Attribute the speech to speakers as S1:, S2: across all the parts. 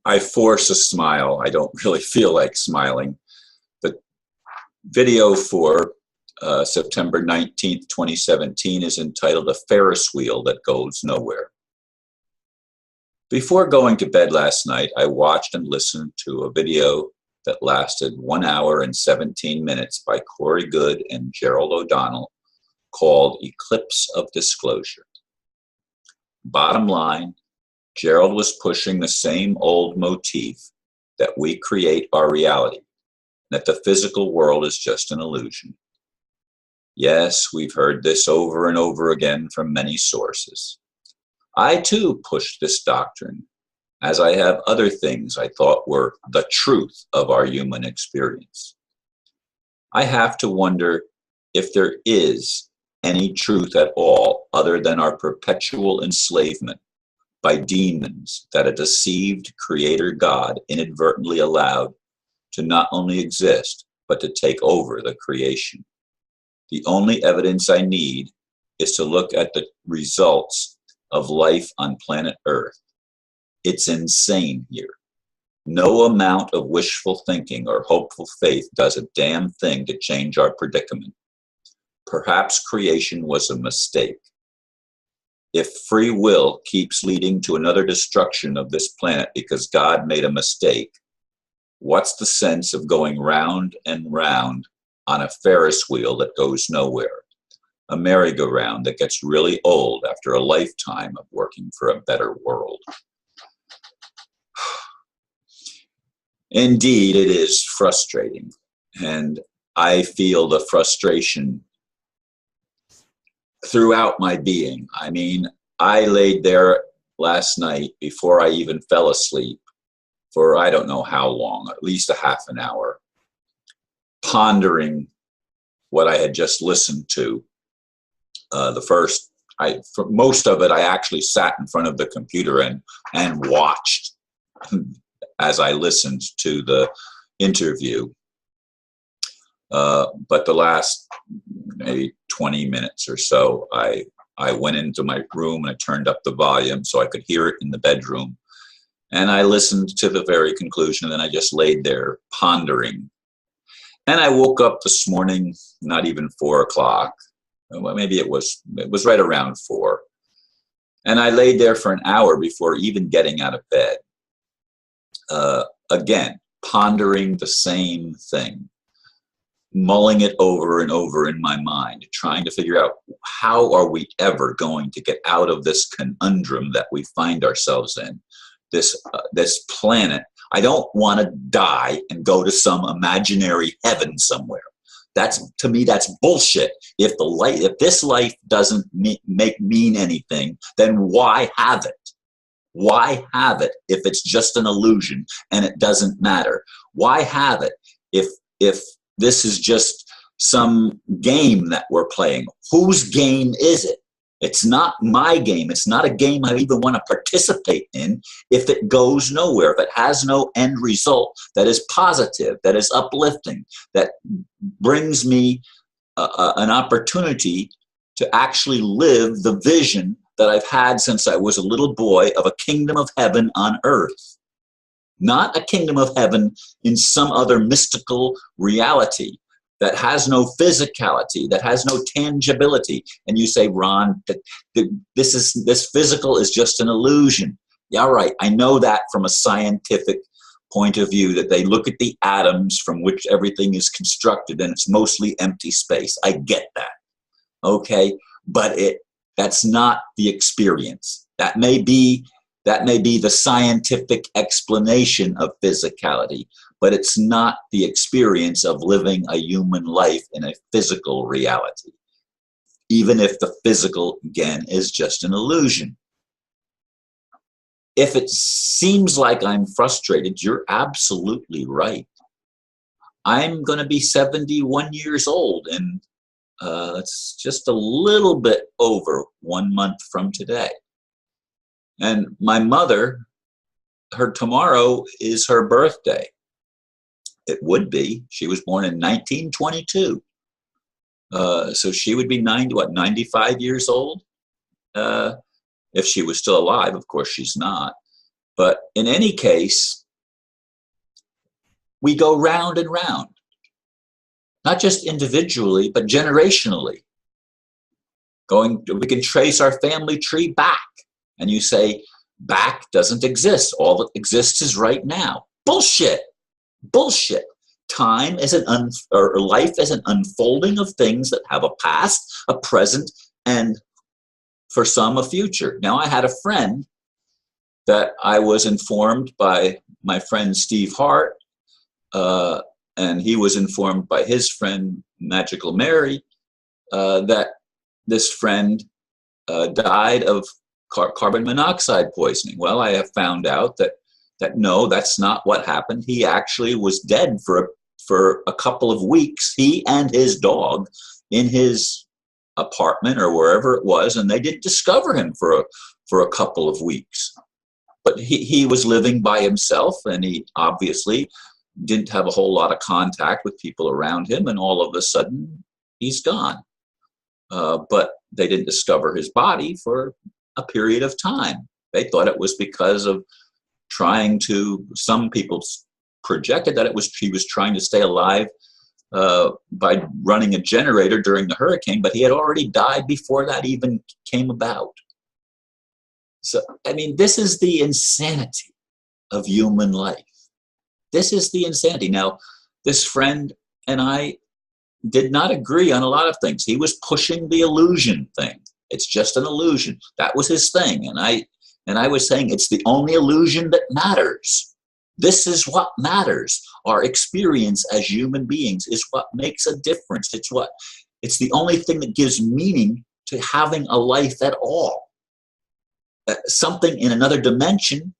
S1: I force a smile. I don't really feel like smiling. The video for September 19th, 2017 is entitled "A Ferris Wheel That Goes Nowhere." Before going to bed last night, I watched and listened to a video that lasted 1 hour and 17 minutes by Goode and Gerald O'Donnell called "Eclipse of Disclosure." Bottom line, Gerald was pushing the same old motif that we create our reality, that the physical world is just an illusion. Yes, we've heard this over and over again from many sources. I too pushed this doctrine, as I have other things I thought were the truth of our human experience. I have to wonder if there is any truth at all other than our perpetual enslavement by demons that a deceived creator God inadvertently allowed to not only exist, but to take over the creation. The only evidence I need is to look at the results of life on planet Earth. It's insane here. No amount of wishful thinking or hopeful faith does a damn thing to change our predicament. Perhaps creation was a mistake. If free will keeps leading to another destruction of this planet because God made a mistake, what's the sense of going round and round on a Ferris wheel that goes nowhere? A merry-go-round that gets really old after a lifetime of working for a better world. Indeed, it is frustrating, and I feel the frustration throughout my being. I mean, I laid there last night before I even fell asleep for I don't know how long, at least a half an hour, pondering what I had just listened to. For most of it, I actually sat in front of the computer and watched as I listened to the interview. But the last maybe 20 minutes or so, I went into my room and I turned up the volume so I could hear it in the bedroom. And I listened to the very conclusion, and then I just laid there pondering. And I woke up this morning, not even 4 o'clock. Well, maybe it was right around 4. And I laid there for an hour before even getting out of bed. Again, pondering the same thing, mulling it over and over in my mind, trying to figure out how are we ever going to get out of this conundrum that we find ourselves in, this planet. I don't want to die and go to some imaginary heaven somewhere. To me, that's bullshit. If this life doesn't mean anything, then why have it? Why have it if it's just an illusion and it doesn't matter? Why have it if this is just some game that we're playing? Whose game is it? It's not my game. It's not a game I even want to participate in if it goes nowhere, if it has no end result that is positive, that is uplifting, that brings me an opportunity to actually live the vision that I've had since I was a little boy of a kingdom of heaven on earth. Not a kingdom of heaven in some other mystical reality that has no physicality, that has no tangibility. And you say, Ron, this physical is just an illusion. Yeah, right. I know that from a scientific point of view, that they look at the atoms from which everything is constructed and it's mostly empty space. I get that. Okay. But that's not the experience. That may be the scientific explanation of physicality, but it's not the experience of living a human life in a physical reality, even if the physical, again, is just an illusion. If it seems like I'm frustrated, you're absolutely right. I'm going to be 71 years old, and it's just a little bit over 1 month from today. And my mother, tomorrow is her birthday. It would be. She was born in 1922. So she would be 95 years old if she was still alive. Of course, she's not. But in any case, we go round and round, not just individually, but generationally. We can trace our family tree back, and you say, back doesn't exist. All that exists is right now. Bullshit. Bullshit. Time is or life is an unfolding of things that have a past, a present, and for some, a future. Now, I had a friend that I was informed by my friend Steve Hart, and he was informed by his friend Magical Mary, that this friend died of carbon monoxide poisoning. Well, I have found out that no, that's not what happened. He actually was dead for a couple of weeks, he and his dog, in his apartment or wherever it was, and they didn't discover him for a couple of weeks. But he was living by himself, and he obviously didn't have a whole lot of contact with people around him, and all of a sudden, he's gone. But they didn't discover his body for a period of time. They thought it was because of some people projected that he was trying to stay alive by running a generator during the hurricane, but he had already died before that even came about. So, I mean, this is the insanity of human life. This is the insanity. Now, this friend and I did not agree on a lot of things. He was pushing the illusion thing. It's just an illusion. That was his thing. And I was saying it's the only illusion that matters. This is what matters. Our experience as human beings is what makes a difference. It's the only thing that gives meaning to having a life at all. Something in another dimension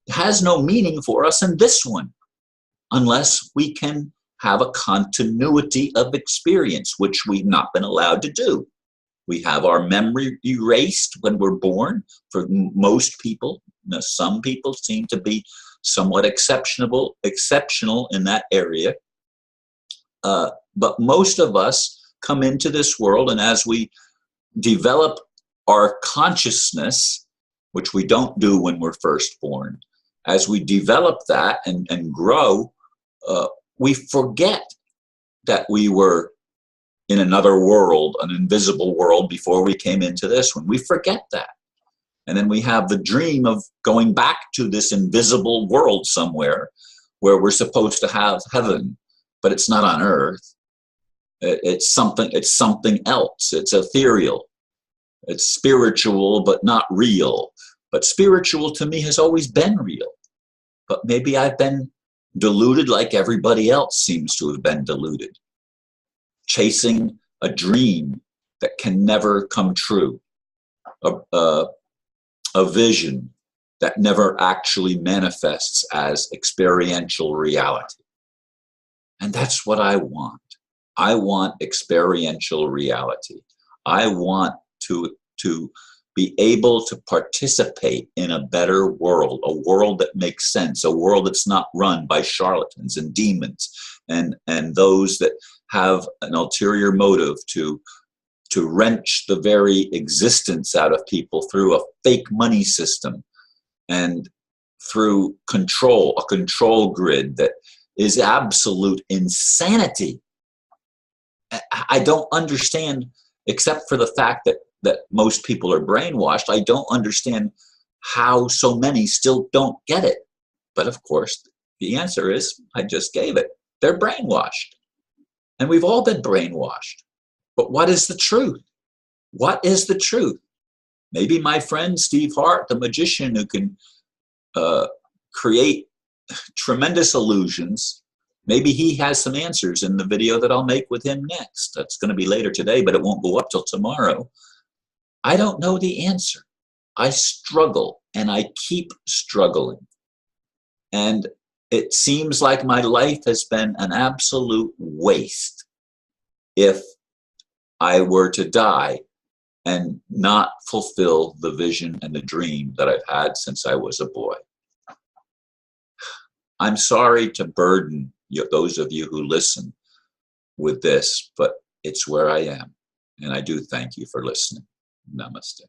S1: has no meaning for us in this one, unless we can have a continuity of experience, which we've not been allowed to do. We have our memory erased when we're born for most people. Now, some people seem to be somewhat exceptional in that area. But most of us come into this world, and as we develop our consciousness, which we don't do when we're first born, as we develop that and grow, we forget that we were in another world, an invisible world, before we came into this one. We forget that. And then we have the dream of going back to this invisible world somewhere where we're supposed to have heaven, but it's not on earth. It's something else. It's ethereal. It's spiritual, but not real. But spiritual to me has always been real. But maybe I've been deluded like everybody else seems to have been deluded, chasing a dream that can never come true, a vision that never actually manifests as experiential reality. And that's what I want. I want experiential reality. I want to be able to participate in a better world, a world that makes sense, a world that's not run by charlatans and demons and those that have an ulterior motive to wrench the very existence out of people through a fake money system and through a control grid that is absolute insanity. I don't understand, except for the fact that most people are brainwashed. I don't understand how so many still don't get it. But of course, the answer is, I just gave it. They're brainwashed. And we've all been brainwashed. But what is the truth? What is the truth? Maybe my friend Steve Hart, the magician who can create tremendous illusions, maybe he has some answers in the video that I'll make with him next. That's going to be later today, but it won't go up till tomorrow. I don't know the answer. I struggle, and I keep struggling. And it seems like my life has been an absolute waste if I were to die and not fulfill the vision and the dream that I've had since I was a boy. I'm sorry to burden those of you who listen with this, but it's where I am. And I do thank you for listening. Namaste.